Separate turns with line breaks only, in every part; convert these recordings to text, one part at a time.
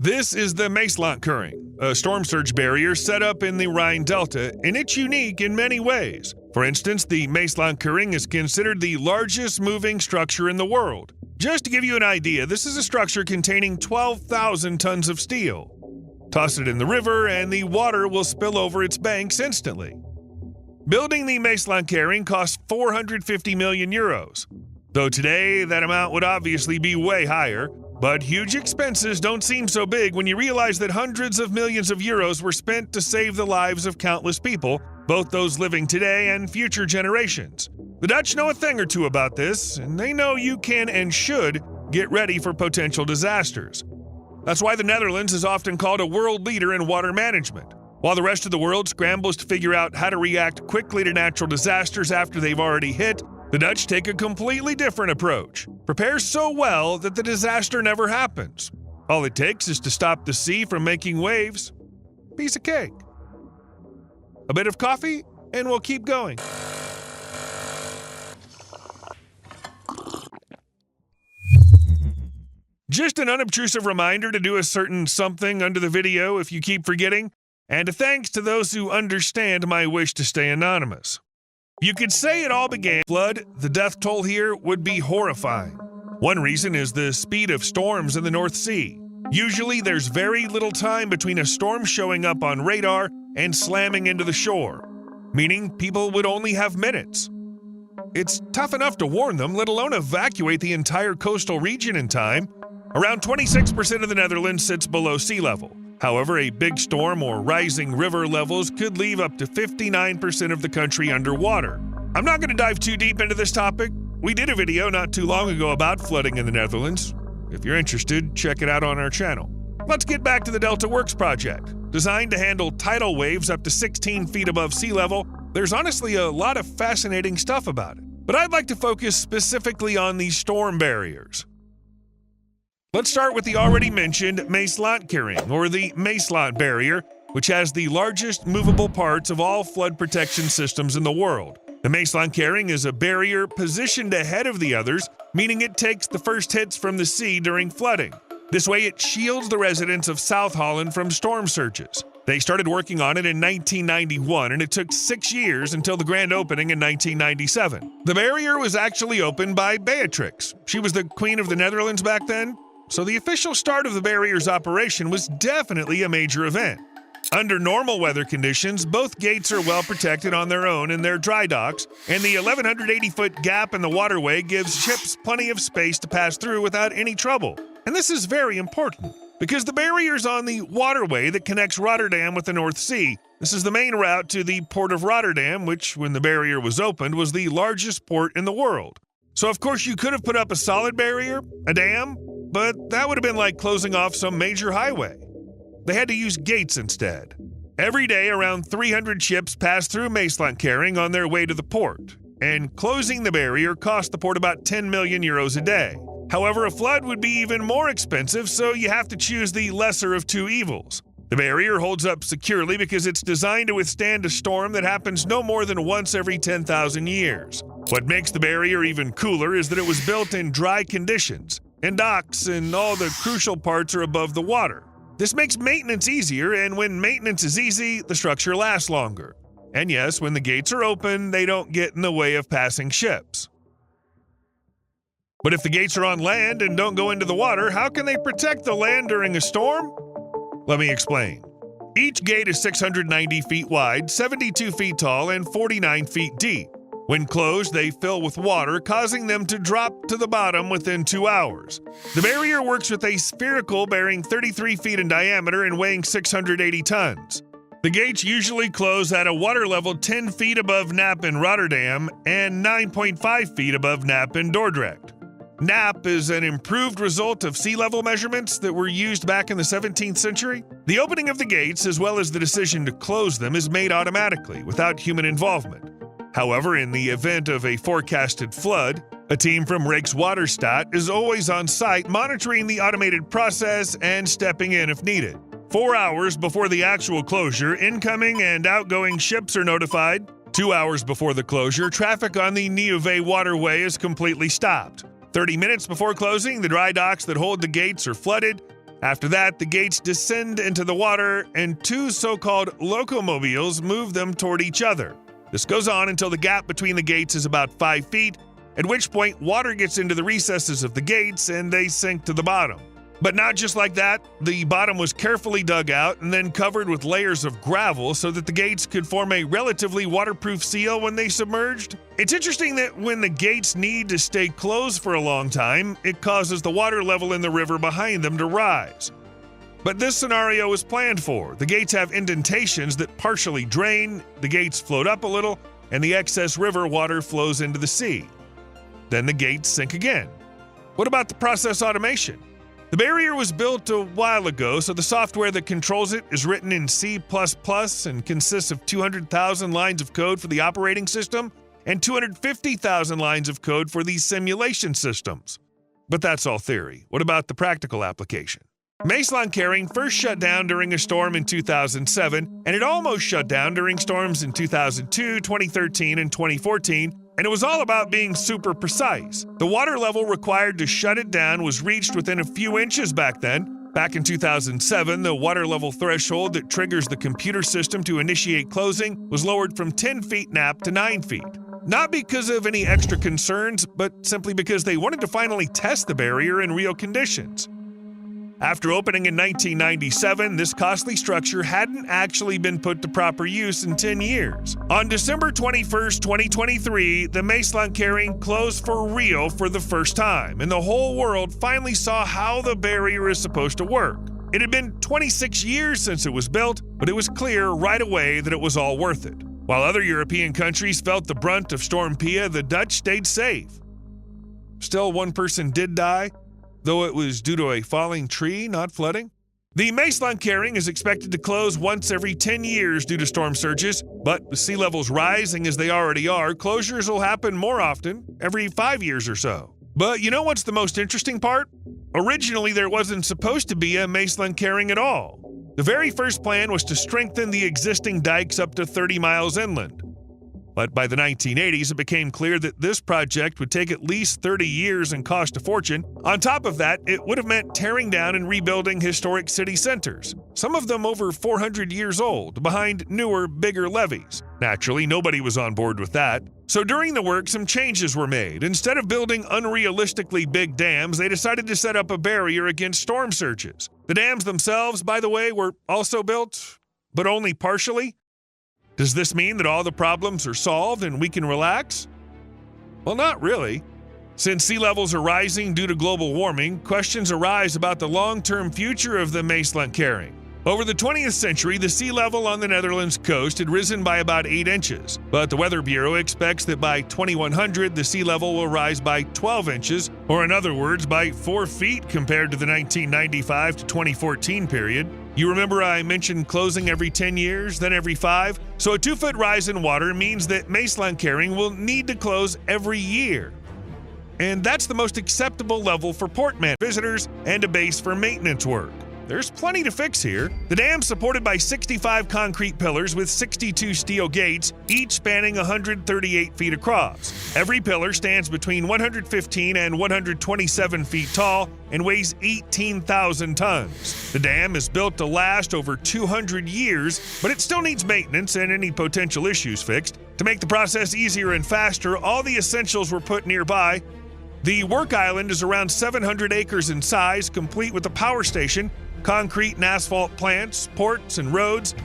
This is the Icelanders, a storm surge barrier set up in the Rhine Delta, and it's unique in many ways. For instance, the Icelanders is considered the largest moving structure in the world. Just to give you an idea, this is a structure containing 12,000 tons of steel. Toss it in the river, and the water will spill over its banks instantly. Building the Icelanders cost 450 million euros. Though today, that amount would obviously be way higher. But huge expenses don't seem so big when you realize that hundreds of millions of euros were spent to save the lives of countless people, both those living today and future generations. The Dutch know a thing or two about this, and they know you can and should get ready for potential disasters. That's why the Netherlands is often called a world leader in water management. While the rest of the world scrambles to figure out how to react quickly to natural disasters after they've already hit, the Dutch take a completely different approach. Prepare so well that the disaster never happens. All it takes is to stop the sea from making waves. Piece of cake. A bit of coffee, and we'll keep going. Just an unobtrusive reminder to do a certain something under the video if you keep forgetting, and a thanks to those who understand my wish to stay anonymous. You could say it all began with flood. The death toll here would be horrifying. One reason is the speed of storms in the North Sea. Usually there's very little time between a storm showing up on radar and slamming into the shore, meaning people would only have minutes. It's tough enough to warn them, let alone evacuate the entire coastal region in time. Around 26% of the Netherlands sits below sea level. However, a big storm or rising river levels could leave up to 59% of the country underwater. I'm not going to dive too deep into this topic. We did a video not too long ago about flooding in the Netherlands. If you're interested, check it out on our channel. Let's get back to the Delta Works project. Designed to handle tidal waves up to 16 feet above sea level, there's honestly a lot of fascinating stuff about it. But I'd like to focus specifically on these storm barriers. Let's start with the already mentioned Icelanders, or the Iceland barrier, which has the largest movable parts of all flood protection systems in the world. The Icelanders is a barrier positioned ahead of the others, meaning it takes the first hits from the sea during flooding. This way it shields the residents of South Holland from storm surges. They started working on it in 1991, and it took 6 years until the grand opening in 1997. The barrier was actually opened by Beatrix. She was the Queen of the Netherlands back then. So the official start of the barrier's operation was definitely a major event. Under normal weather conditions, both gates are well protected on their own in their dry docks, and the 1,180-foot gap in the waterway gives ships plenty of space to pass through without any trouble. And this is very important, because the barrier's on the waterway that connects Rotterdam with the North Sea. This is the main route to the port of Rotterdam, which, when the barrier was opened, was the largest port in the world. So of course you could have put up a solid barrier, a dam, but that would have been like closing off some major highway. They had to use gates instead. Every day, around 300 ships pass through Icelanders on their way to the port, and closing the barrier cost the port about 10 million euros a day. However, a flood would be even more expensive, so you have to choose the lesser of two evils. The barrier holds up securely because it's designed to withstand a storm that happens no more than once every 10,000 years. What makes the barrier even cooler is that it was built in dry conditions, and docks and all the crucial parts are above the water. This makes maintenance easier, and when maintenance is easy, the structure lasts longer. And yes, when the gates are open, they don't get in the way of passing ships. But if the gates are on land and don't go into the water, how can they protect the land during a storm? Let me explain. Each gate is 690 feet wide, 72 feet tall, and 49 feet deep. When closed, they fill with water, causing them to drop to the bottom within 2 hours. The barrier works with a spherical bearing 33 feet in diameter and weighing 680 tons. The gates usually close at a water level 10 feet above Nap in Rotterdam and 9.5 feet above Nap in Dordrecht. Nap is an improved result of sea level measurements that were used back in the 17th century. The opening of the gates, as well as the decision to close them, is made automatically, without human involvement. However, in the event of a forecasted flood, a team from Rijkswaterstaat is always on site monitoring the automated process and stepping in if needed. 4 hours before the actual closure, incoming and outgoing ships are notified. 2 hours before the closure, traffic on the Nieuwe waterway is completely stopped. 30 minutes before closing, the dry docks that hold the gates are flooded, After that, the gates descend into the water, and two so-called locomobiles move them toward each other. This goes on until the gap between the gates is about 5 feet, at which point water gets into the recesses of the gates and they sink to the bottom. But not just like that, the bottom was carefully dug out and then covered with layers of gravel so that the gates could form a relatively waterproof seal when they submerged. It's interesting that when the gates need to stay closed for a long time, it causes the water level in the river behind them to rise. But this scenario is planned for. The gates have indentations that partially drain, the gates float up a little, and the excess river water flows into the sea. Then the gates sink again. What about the process automation? The barrier was built a while ago, so the software that controls it is written in C++ and consists of 200,000 lines of code for the operating system and 250,000 lines of code for the simulation systems. But that's all theory. What about the practical application? Icelanders first shut down during a storm in 2007, and it almost shut down during storms in 2002, 2013, and 2014, and it was all about being super precise. The water level required to shut it down was reached within a few inches back then. Back in 2007, the water level threshold that triggers the computer system to initiate closing was lowered from 10 feet NAP to 9 feet. Not because of any extra concerns, but simply because they wanted to finally test the barrier in real conditions. After opening in 1997, this costly structure hadn't actually been put to proper use in 10 years. On December 21, 2023, the Icelanders closed for real for the first time, and the whole world finally saw how the barrier is supposed to work. It had been 26 years since it was built, but it was clear right away that it was all worth it. While other European countries felt the brunt of Storm Pia, the Dutch stayed safe. Still, one person did die, though it was due to a falling tree, not flooding. The Icelanders is expected to close once every 10 years due to storm surges, but with sea levels rising as they already are, closures will happen more often, every 5 years or so. But you know what's the most interesting part? Originally, there wasn't supposed to be a Icelanders at all. The very first plan was to strengthen the existing dikes up to 30 miles inland. But by the 1980s, it became clear that this project would take at least 30 years and cost a fortune. On top of that, it would have meant tearing down and rebuilding historic city centers, some of them over 400 years old, behind newer, bigger levees. Naturally, nobody was on board with that. So during the work, some changes were made. Instead of building unrealistically big dams, they decided to set up a barrier against storm surges. The dams themselves, by the way, were also built, but only partially. Does this mean that all the problems are solved and we can relax? Well, not really. Since sea levels are rising due to global warming, questions arise about the long-term future of the Icelanders. Over the 20th century, the sea level on the Netherlands coast had risen by about 8 inches, but the Weather Bureau expects that by 2100, the sea level will rise by 12 inches, or in other words, by 4 feet compared to the 1995 to 2014 period. You remember I mentioned closing every 10 years, then every 5? So a 2-foot rise in water means that Icelanders will need to close every year. And that's the most acceptable level for port visitors and a base for maintenance work. There's plenty to fix here. The dam's supported by 65 concrete pillars with 62 steel gates, each spanning 138 feet across. Every pillar stands between 115 and 127 feet tall and weighs 18,000 tons. The dam is built to last over 200 years, but it still needs maintenance and any potential issues fixed. To make the process easier and faster, all the essentials were put nearby. The work island is around 700 acres in size, complete with a power station, concrete and asphalt plants, ports, and roads.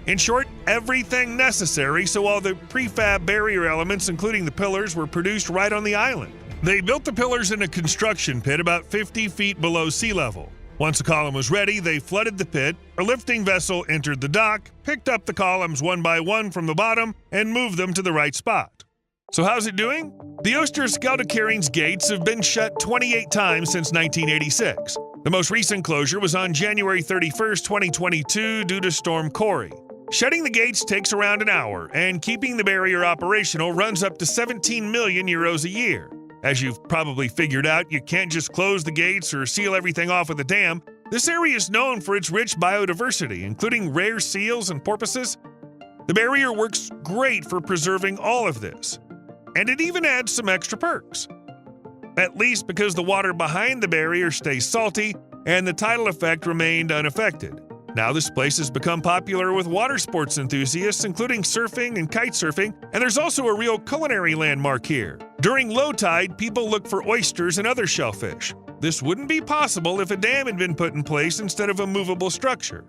In short, everything necessary, so all the prefab barrier elements, including the pillars, were produced right on the island. They built the pillars in a construction pit about 50 feet below sea level. Once the column was ready, they flooded the pit. A lifting vessel entered the dock, picked up the columns one by one from the bottom, and moved them to the right spot. So how's it doing? The Österskeldakering's gates have been shut 28 times since 1986. The most recent closure was on January 31, 2022 due to Storm Corey. Shutting the gates takes around an hour, and keeping the barrier operational runs up to 17 million euros a year. As you've probably figured out, you can't just close the gates or seal everything off with a dam. This area is known for its rich biodiversity, including rare seals and porpoises. The barrier works great for preserving all of this. And it even adds some extra perks. At least because the water behind the barrier stays salty, and the tidal effect remained unaffected. Now this place has become popular with water sports enthusiasts, including surfing and kite surfing, and there's also a real culinary landmark here. During low tide, people look for oysters and other shellfish. This wouldn't be possible if a dam had been put in place instead of a movable structure.